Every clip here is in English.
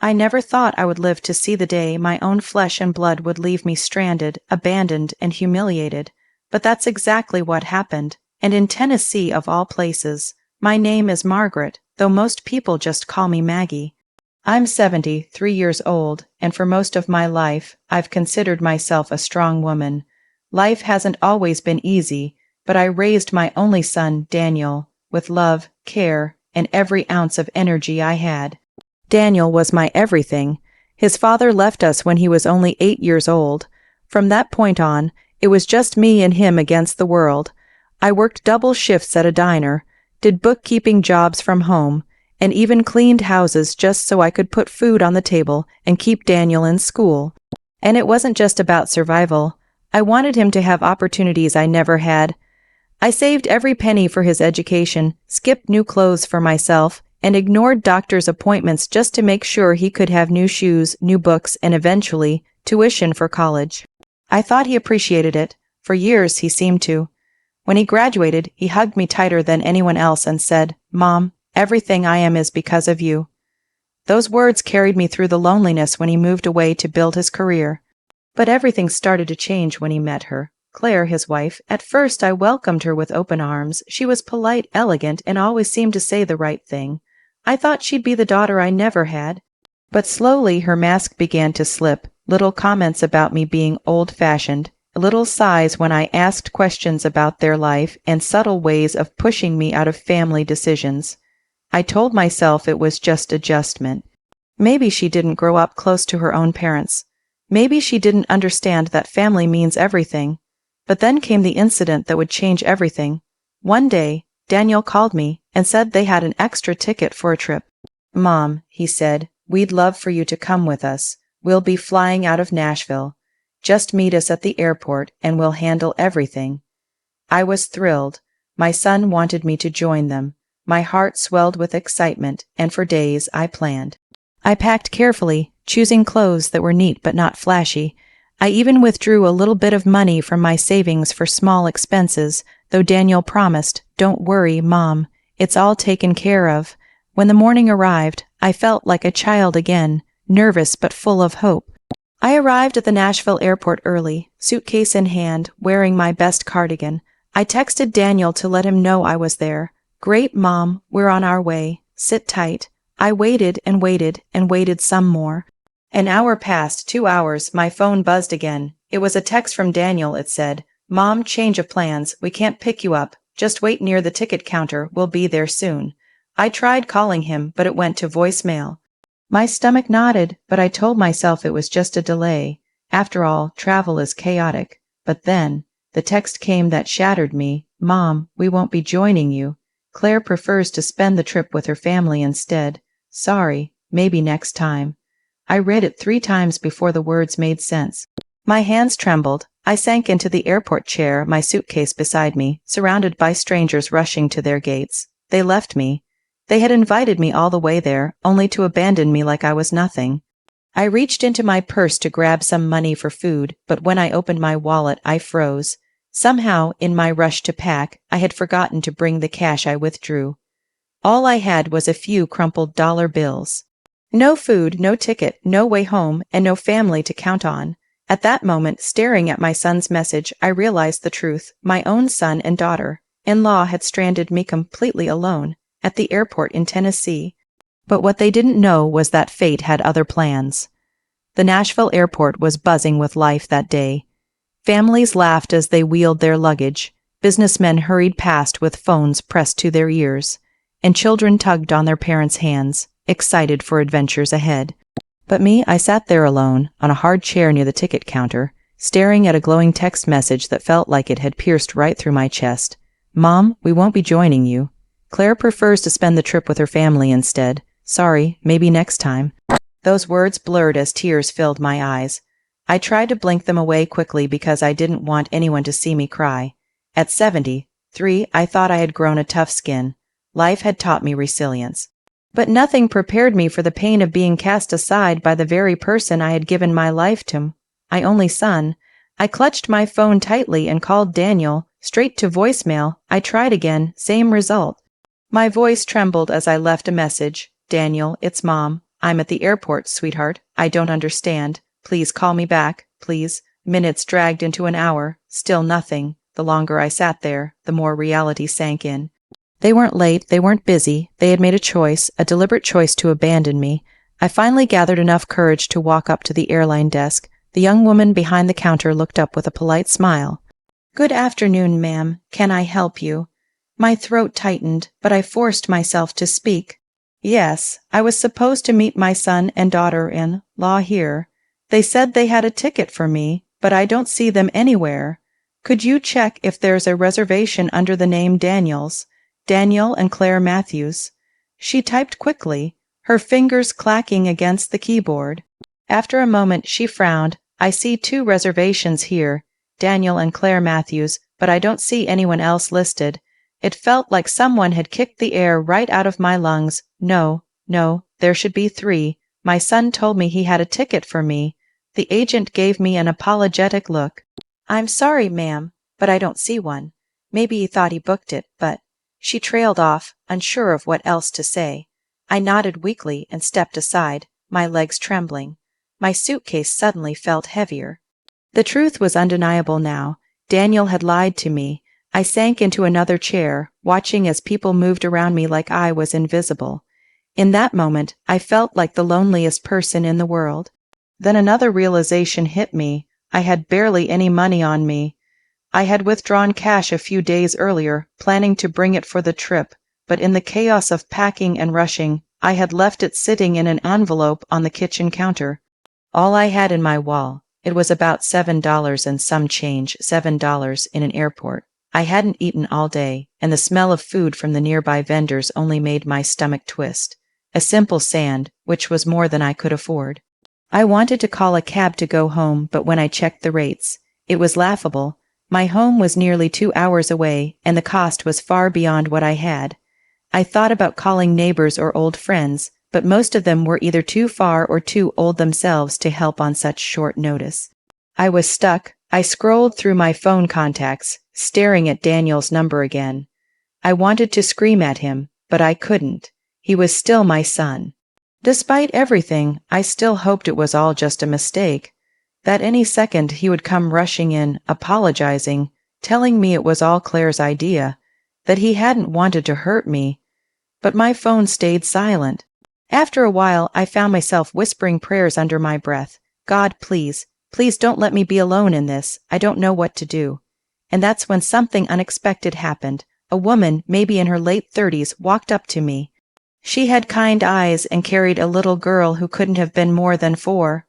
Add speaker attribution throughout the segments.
Speaker 1: I never thought I would live to see the day my own flesh and blood would leave me stranded, abandoned, and humiliated. But that's exactly what happened, and in Tennessee of all places. My name is Margaret, though most people just call me Maggie. I'm 73 years old, and for most of my life, I've considered myself a strong woman. Life hasn't always been easy, but I raised my only son, Daniel, with love, care, and every ounce of energy I had. Daniel was my everything. His father left us when he was only 8 years old. From that point on, it was just me and him against the world. I worked double shifts at a diner, did bookkeeping jobs from home, and even cleaned houses just so I could put food on the table and keep Daniel in school. And it wasn't just about survival. I wanted him to have opportunities I never had. I saved every penny for his education, skipped new clothes for myself, and ignored doctor's appointments just to make sure he could have new shoes, new books, and eventually, tuition for college. I thought he appreciated it. For years, he seemed to. When he graduated, he hugged me tighter than anyone else and said, "Mom, everything I am is because of you." Those words carried me through the loneliness when he moved away to build his career. But everything started to change when he met her. Claire, his wife. At first, I welcomed her with open arms. She was polite, elegant, and always seemed to say the right thing. I thought she'd be the daughter I never had. But slowly her mask began to slip, little comments about me being old-fashioned, little sighs when I asked questions about their life, and subtle ways of pushing me out of family decisions. I told myself it was just adjustment. Maybe she didn't grow up close to her own parents. Maybe she didn't understand that family means everything. But then came the incident that would change everything. One day, Daniel called me and said they had an extra ticket for a trip. "Mom," he said, "we'd love for you to come with us. We'll be flying out of Nashville. Just meet us at the airport and we'll handle everything." I was thrilled. My son wanted me to join them. My heart swelled with excitement, and for days I planned. I packed carefully, choosing clothes that were neat but not flashy. I even withdrew a little bit of money from my savings for small expenses, though Daniel promised, "Don't worry, Mom, it's all taken care of." When the morning arrived, I felt like a child again, nervous but full of hope. I arrived at the Nashville airport early, suitcase in hand, wearing my best cardigan. I texted Daniel to let him know I was there. "Great, Mom, we're on our way. Sit tight." I waited and waited and waited some more. An hour passed, 2 hours, my phone buzzed again. It was a text from Daniel, it said, "Mom, change of plans. We can't pick you up. Just wait near the ticket counter. We'll be there soon." I tried calling him, but it went to voicemail. My stomach knotted, but I told myself it was just a delay. After all, travel is chaotic. But then, the text came that shattered me. "Mom, we won't be joining you. Claire prefers to spend the trip with her family instead. Sorry, maybe next time." I read it 3 times before the words made sense. My hands trembled. I sank into the airport chair, my suitcase beside me, surrounded by strangers rushing to their gates. They left me. They had invited me all the way there, only to abandon me like I was nothing. I reached into my purse to grab some money for food, but when I opened my wallet, I froze. Somehow, in my rush to pack, I had forgotten to bring the cash I withdrew. All I had was a few crumpled dollar bills. No food, no ticket, no way home, and no family to count on. At that moment, staring at my son's message, I realized the truth. My own son and daughter-in-law had stranded me completely alone at the airport in Tennessee. But what they didn't know was that fate had other plans. The Nashville airport was buzzing with life that day. Families laughed as they wheeled their luggage. Businessmen hurried past with phones pressed to their ears, and children tugged on their parents' hands, excited for adventures ahead. But me, I sat there alone, on a hard chair near the ticket counter, staring at a glowing text message that felt like it had pierced right through my chest. "Mom, we won't be joining you. Claire prefers to spend the trip with her family instead. Sorry, maybe next time." Those words blurred as tears filled my eyes. I tried to blink them away quickly because I didn't want anyone to see me cry. At 73, I thought I had grown a tough skin. Life had taught me resilience. But nothing prepared me for the pain of being cast aside by the very person I had given my life to, my only son. I clutched my phone tightly and called Daniel, straight to voicemail. I tried again, same result. My voice trembled as I left a message. "Daniel, it's Mom. I'm at the airport, sweetheart. I don't understand. Please call me back, please. Minutes dragged into an hour. Still nothing. The longer I sat there, the more reality sank in. They weren't late, they weren't busy. They had made a choice, a deliberate choice to abandon me. I finally gathered enough courage to walk up to the airline desk. The young woman behind the counter looked up with a polite smile. "Good afternoon, ma'am. Can I help you?" My throat tightened, but I forced myself to speak. "Yes, I was supposed to meet my son and daughter-in-law here. They said they had a ticket for me, but I don't see them anywhere. Could you check if there's a reservation under the name Daniels? Daniel and Claire Matthews." She typed quickly, her fingers clacking against the keyboard. After a moment she frowned. "I see 2 reservations here, Daniel and Claire Matthews, but I don't see anyone else listed." It felt like someone had kicked the air right out of my lungs. No, there should be 3. My son told me he had a ticket for me. The agent gave me an apologetic look. "I'm sorry, ma'am, but I don't see one. Maybe he thought he booked it, but—" She trailed off, unsure of what else to say. I nodded weakly and stepped aside, my legs trembling. My suitcase suddenly felt heavier. The truth was undeniable now. Daniel had lied to me. I sank into another chair, watching as people moved around me like I was invisible. In that moment, I felt like the loneliest person in the world. Then another realization hit me. I had barely any money on me. I had withdrawn cash a few days earlier, planning to bring it for the trip, but in the chaos of packing and rushing, I had left it sitting in an envelope on the kitchen counter. All I had in my wallet. It was about $7 and some change, $7 in an airport. I hadn't eaten all day, and the smell of food from the nearby vendors only made my stomach twist. A simple sand, which was more than I could afford. I wanted to call a cab to go home, but when I checked the rates, it was laughable. My home was nearly 2 hours away, and the cost was far beyond what I had. I thought about calling neighbors or old friends, but most of them were either too far or too old themselves to help on such short notice. I was stuck. I scrolled through my phone contacts, staring at Daniel's number again. I wanted to scream at him, but I couldn't. He was still my son. Despite everything, I still hoped it was all just a mistake. That any second he would come rushing in, apologizing, telling me it was all Claire's idea, that he hadn't wanted to hurt me. But my phone stayed silent. After a while, I found myself whispering prayers under my breath. "God, please don't let me be alone in this. I don't know what to do." And that's when something unexpected happened. A woman, maybe in her late 30s, walked up to me. She had kind eyes and carried a little girl who couldn't have been more than 4.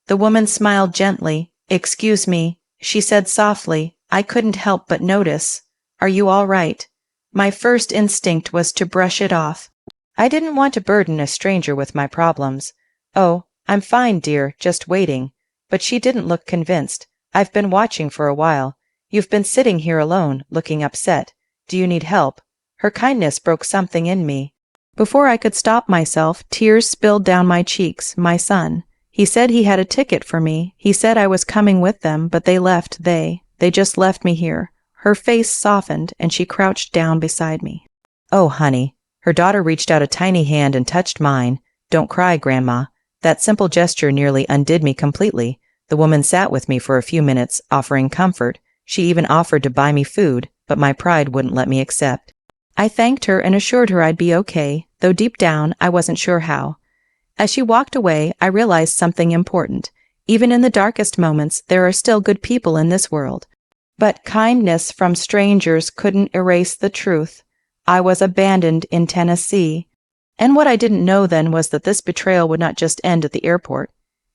Speaker 1: The woman smiled gently. "Excuse me," she said softly. I couldn't help but notice. "Are you all right?" My first instinct was to brush it off. I didn't want to burden a stranger with my problems. "Oh, I'm fine, dear, just waiting." But she didn't look convinced. "I've been watching for a while. You've been sitting here alone, looking upset. Do you need help?" Her kindness broke something in me. Before I could stop myself, tears spilled down my cheeks. My son. He said he had a ticket for me. He said I was coming with them, but they left. They just left me here. Her face softened, and she crouched down beside me. "Oh, honey." Her daughter reached out a tiny hand and touched mine. "Don't cry, Grandma." That simple gesture nearly undid me completely. The woman sat with me for a few minutes, offering comfort. She even offered to buy me food, but my pride wouldn't let me accept. I thanked her and assured her I'd be okay, though deep down I wasn't sure how. As she walked away, I realized something important. Even in the darkest moments, there are still good people in this world. But kindness from strangers couldn't erase the truth. I was abandoned in Tennessee. And what I didn't know then was that this betrayal would not just end at the airport.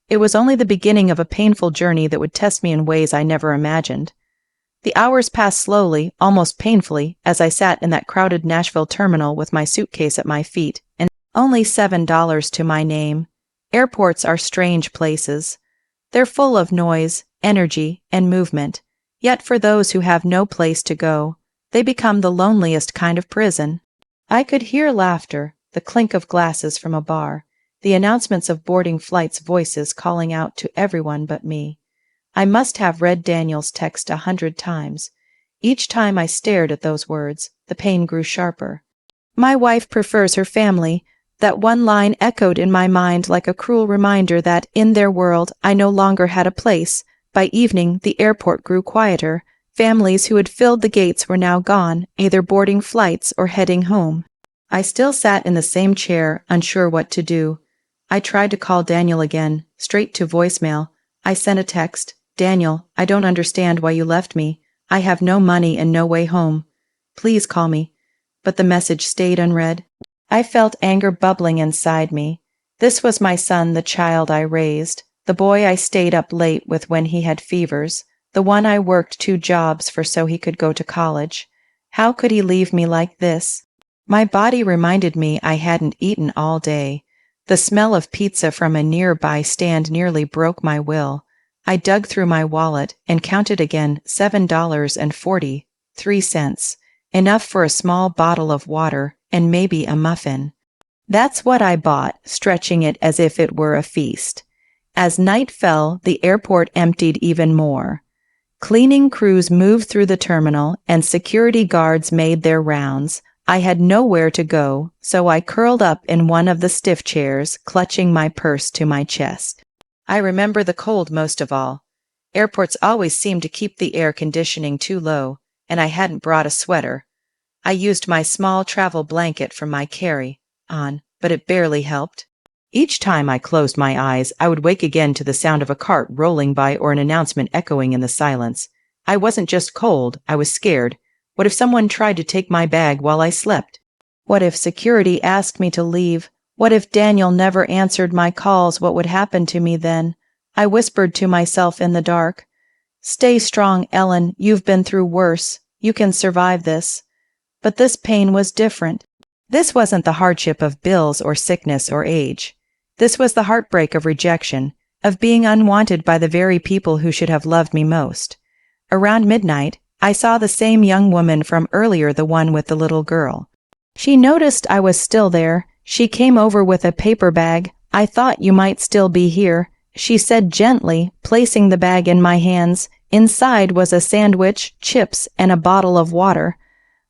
Speaker 1: It was only the beginning of a painful journey that would test me in ways I never imagined. The hours passed slowly, almost painfully, as I sat in that crowded Nashville terminal with my suitcase at my feet, and only $7 to my name. Airports are strange places. They're full of noise, energy, and movement. Yet for those who have no place to go, they become the loneliest kind of prison. I could hear laughter, the clink of glasses from a bar, the announcements of boarding flights' voices calling out to everyone but me. I must have read Daniel's text 100 times. Each time I stared at those words, the pain grew sharper. "My wife prefers her family. That one line echoed in my mind like a cruel reminder that, in their world, I no longer had a place. By evening, the airport grew quieter. Families who had filled the gates were now gone, either boarding flights or heading home. I still sat in the same chair, unsure what to do. I tried to call Daniel again, straight to voicemail. I sent a text. "Daniel, I don't understand why you left me. I have no money and no way home. Please call me." But the message stayed unread. I felt anger bubbling inside me. This was my son, the child I raised, the boy I stayed up late with when he had fevers, the one I worked 2 jobs for so he could go to college. How could he leave me like this? My body reminded me I hadn't eaten all day. The smell of pizza from a nearby stand nearly broke my will. I dug through my wallet and counted again $7.43, enough for a small bottle of water and maybe a muffin. That's what I bought, stretching it as if it were a feast. As night fell, the airport emptied even more. Cleaning crews moved through the terminal and security guards made their rounds. I had nowhere to go, so I curled up in one of the stiff chairs, clutching my purse to my chest. I remember the cold most of all. Airports always seem to keep the air conditioning too low, and I hadn't brought a sweater. I used my small travel blanket from my carry-on, but it barely helped. Each time I closed my eyes, I would wake again to the sound of a cart rolling by or an announcement echoing in the silence. I wasn't just cold, I was scared. What if someone tried to take my bag while I slept? What if security asked me to leave? What if Daniel never answered my calls? What would happen to me then? I whispered to myself in the dark. "Stay strong, Ellen. You've been through worse. You can survive this." But this pain was different. This wasn't the hardship of bills or sickness or age. This was the heartbreak of rejection, of being unwanted by the very people who should have loved me most. Around midnight, I saw the same young woman from earlier, the one with the little girl. She noticed I was still there. She came over with a paper bag. "I thought you might still be here," she said gently, placing the bag in my hands. Inside was a sandwich, chips, and a bottle of water.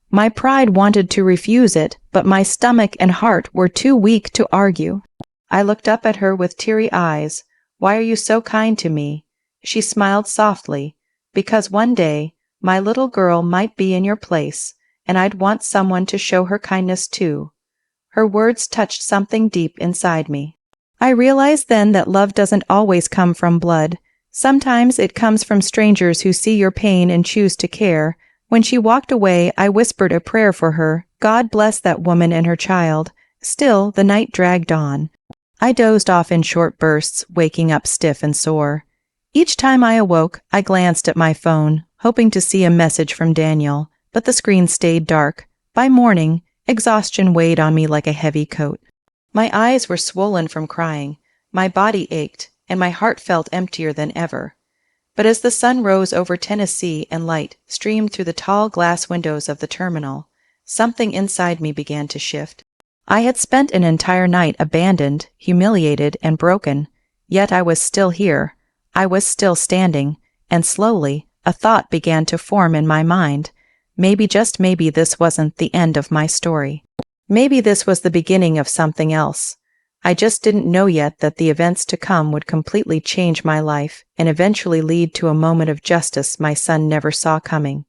Speaker 1: My pride wanted to refuse it, but my stomach and heart were too weak to argue. I looked up at her with teary eyes. "Why are you so kind to me?" She smiled softly. "Because one day, my little girl might be in your place, and I'd want someone to show her kindness too." Her words touched something deep inside me. I realized then that love doesn't always come from blood. Sometimes it comes from strangers who see your pain and choose to care. When she walked away, I whispered a prayer for her. God bless that woman and her child. Still, the night dragged on. I dozed off in short bursts, waking up stiff and sore. Each time I awoke, I glanced at my phone, hoping to see a message from Daniel, but the screen stayed dark. By morning, exhaustion weighed on me like a heavy coat. My eyes were swollen from crying, my body ached, and my heart felt emptier than ever. But as the sun rose over Tennessee and light streamed through the tall glass windows of the terminal, something inside me began to shift. I had spent an entire night abandoned, humiliated, and broken, yet I was still here. I was still standing, and slowly, a thought began to form in my mind. Maybe, just maybe, this wasn't the end of my story. Maybe this was the beginning of something else. I just didn't know yet that the events to come would completely change my life and eventually lead to a moment of justice my son never saw coming.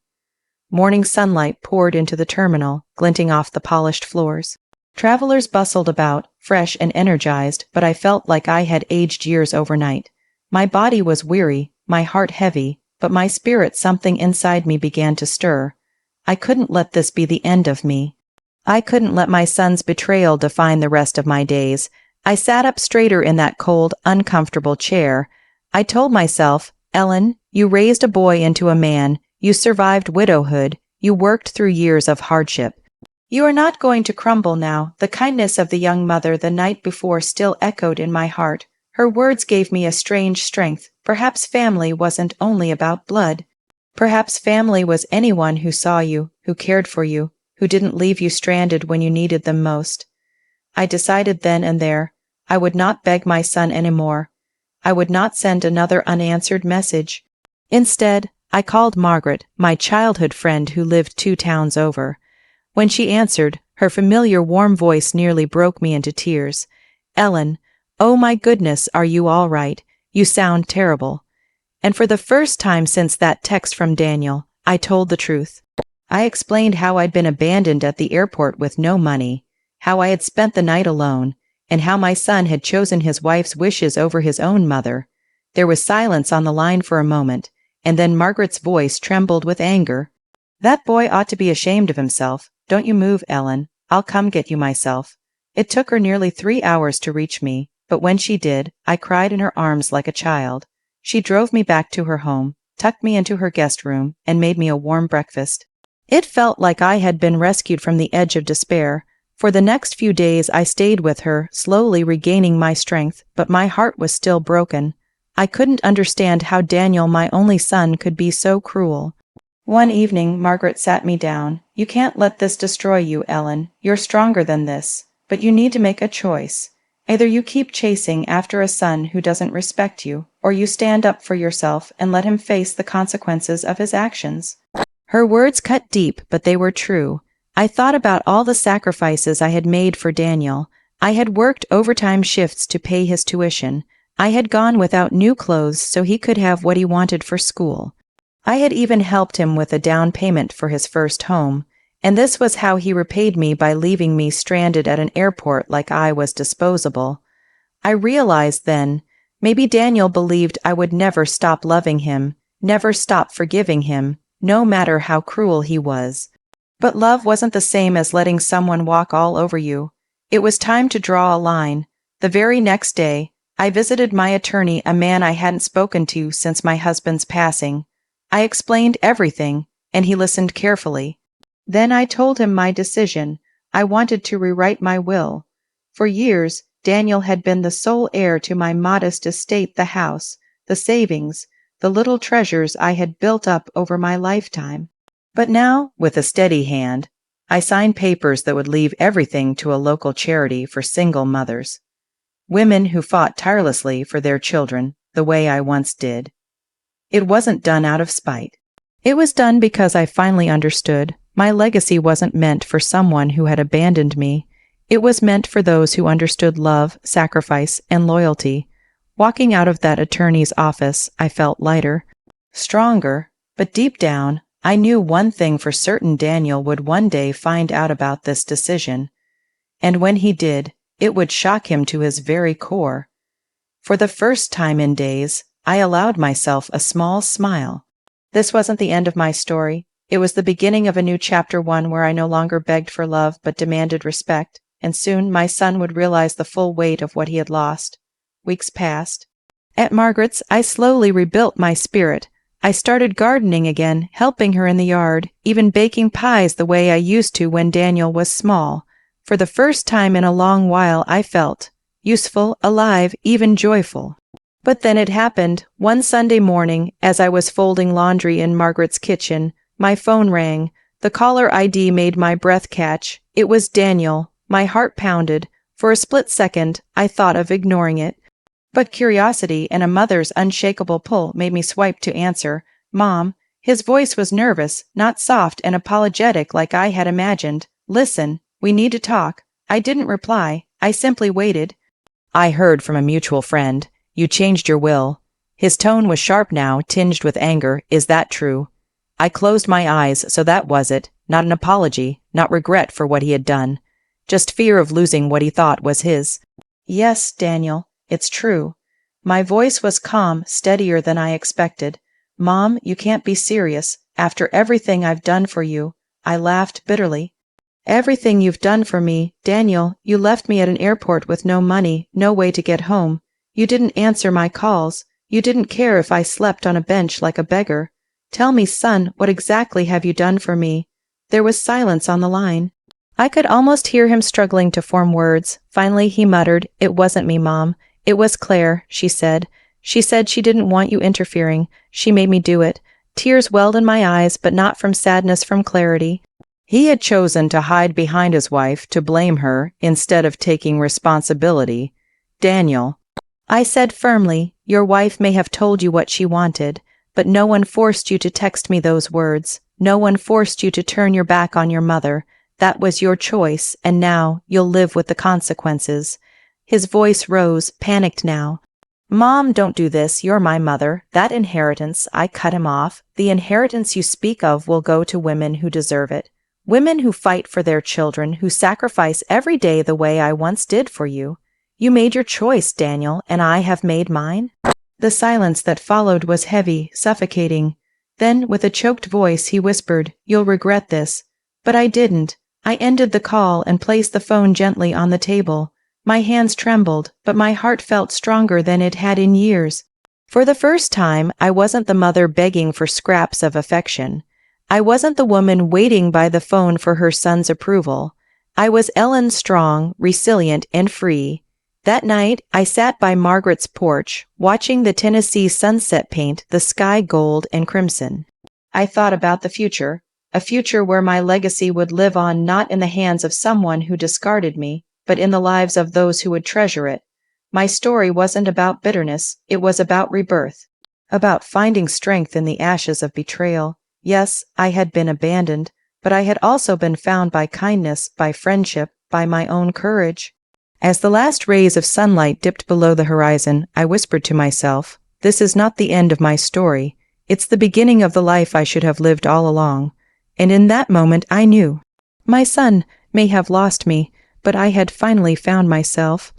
Speaker 1: Morning sunlight poured into the terminal, glinting off the polished floors. Travelers bustled about, fresh and energized, but I felt like I had aged years overnight. My body was weary, my heart heavy, but my spirit, something inside me, began to stir. I couldn't let this be the end of me. I couldn't let my son's betrayal define the rest of my days. I sat up straighter in that cold, uncomfortable chair. I told myself, "Ellen, you raised a boy into a man. You survived widowhood. You worked through years of hardship. You are not going to crumble now." The kindness of the young mother the night before still echoed in my heart. Her words gave me a strange strength. Perhaps family wasn't only about blood. Perhaps family was anyone who saw you, who cared for you, who didn't leave you stranded when you needed them most. I decided then and there, I would not beg my son anymore. I would not send another unanswered message. Instead, I called Margaret, my childhood friend who lived 2 towns over. When she answered, Her familiar warm voice nearly broke me into tears. "Ellen, oh my goodness, are you all right? You sound terrible." And for the first time since that text from Daniel, I told the truth. I explained how I'd been abandoned at the airport with no money, how I had spent the night alone, and how my son had chosen his wife's wishes over his own mother. There was silence on the line for a moment, and then Margaret's voice trembled with anger. "That boy ought to be ashamed of himself. Don't you move, Ellen. I'll come get you myself." It took her nearly 3 hours to reach me, but when she did, I cried in her arms like a child. She drove me back to her home, tucked me into her guest room, and made me a warm breakfast. It felt like I had been rescued from the edge of despair. For the next few days I stayed with her, slowly regaining my strength, but my heart was still broken. I couldn't understand how Daniel, my only son, could be so cruel. One evening, Margaret sat me down. "You can't let this destroy you, Ellen. You're stronger than this. But you need to make a choice. Either you keep chasing after a son who doesn't respect you, or you stand up for yourself and let him face the consequences of his actions." Her words cut deep, but they were true. I thought about all the sacrifices I had made for Daniel. I had worked overtime shifts to pay his tuition. I had gone without new clothes so he could have what he wanted for school. I had even helped him with a down payment for his first home. And this was how he repaid me, by leaving me stranded at an airport like I was disposable. I realized then, maybe Daniel believed I would never stop loving him, never stop forgiving him, no matter how cruel he was. But love wasn't the same as letting someone walk all over you. It was time to draw a line. The very next day, I visited my attorney, a man I hadn't spoken to since my husband's passing. I explained everything, and he listened carefully. Then I told him my decision. I wanted to rewrite my will. For years, Daniel had been the sole heir to my modest estate, the house, the savings, the little treasures I had built up over my lifetime. But now, with a steady hand, I signed papers that would leave everything to a local charity for single mothers. Women who fought tirelessly for their children, the way I once did. It wasn't done out of spite. It was done because I finally understood. My legacy wasn't meant for someone who had abandoned me. It was meant for those who understood love, sacrifice, and loyalty. Walking out of that attorney's office, I felt lighter, stronger, but deep down, I knew one thing for certain: Daniel would one day find out about this decision. And when he did, it would shock him to his very core. For the first time in days, I allowed myself a small smile. This wasn't the end of my story. It was the beginning of a new chapter, one where I no longer begged for love but demanded respect, and soon my son would realize the full weight of what he had lost. Weeks passed. At Margaret's, I slowly rebuilt my spirit. I started gardening again, helping her in the yard, even baking pies the way I used to when Daniel was small. For the first time in a long while, I felt useful, alive, even joyful. But then it happened. One Sunday morning, as I was folding laundry in Margaret's kitchen, my phone rang. The caller ID made my breath catch. It was Daniel. My heart pounded. For a split second, I thought of ignoring it. But curiosity and a mother's unshakable pull made me swipe to answer. "Mom." His voice was nervous, not soft and apologetic like I had imagined. "Listen, we need to talk." I didn't reply. I simply waited. "I heard from a mutual friend. You changed your will." His tone was sharp now, tinged with anger. "Is that true?" I closed my eyes. So that was it. Not an apology, not regret for what he had done. Just fear of losing what he thought was his. "Yes, Daniel, it's true." My voice was calm, steadier than I expected. "Mom, you can't be serious. After everything I've done for you." I laughed bitterly. "Everything you've done for me, Daniel. You left me at an airport with no money, no way to get home. You didn't answer my calls. You didn't care if I slept on a bench like a beggar. Tell me, son, what exactly have you done for me?" There was silence on the line. I could almost hear him struggling to form words. Finally he muttered, "It wasn't me, Mom. It was Claire," she said. "She said she didn't want you interfering. She made me do it." Tears welled in my eyes, but not from sadness, from clarity. He had chosen to hide behind his wife, to blame her, instead of taking responsibility. "Daniel," I said firmly, "your wife may have told you what she wanted, but no one forced you to text me those words. No one forced you to turn your back on your mother. That was your choice, and now you'll live with the consequences." His voice rose, panicked now. "Mom, don't do this. You're my mother. That inheritance," I cut him off, "the inheritance you speak of will go to women who deserve it. Women who fight for their children, who sacrifice every day the way I once did for you. You made your choice, Daniel, and I have made mine." The silence that followed was heavy, suffocating. Then, with a choked voice, he whispered, "You'll regret this." But I didn't. I ended the call and placed the phone gently on the table. My hands trembled, but my heart felt stronger than it had in years. For the first time, I wasn't the mother begging for scraps of affection. I wasn't the woman waiting by the phone for her son's approval. I was Ellen, strong, resilient, and free. That night, I sat by Margaret's porch, watching the Tennessee sunset paint the sky gold and crimson. I thought about the future, a future where my legacy would live on, not in the hands of someone who discarded me, but in the lives of those who would treasure it. My story wasn't about bitterness, it was about rebirth, about finding strength in the ashes of betrayal. Yes, I had been abandoned, but I had also been found by kindness, by friendship, by my own courage. As the last rays of sunlight dipped below the horizon, I whispered to myself, "This is not the end of my story. It's the beginning of the life I should have lived all along." And in that moment I knew. My son may have lost me, but I had finally found myself.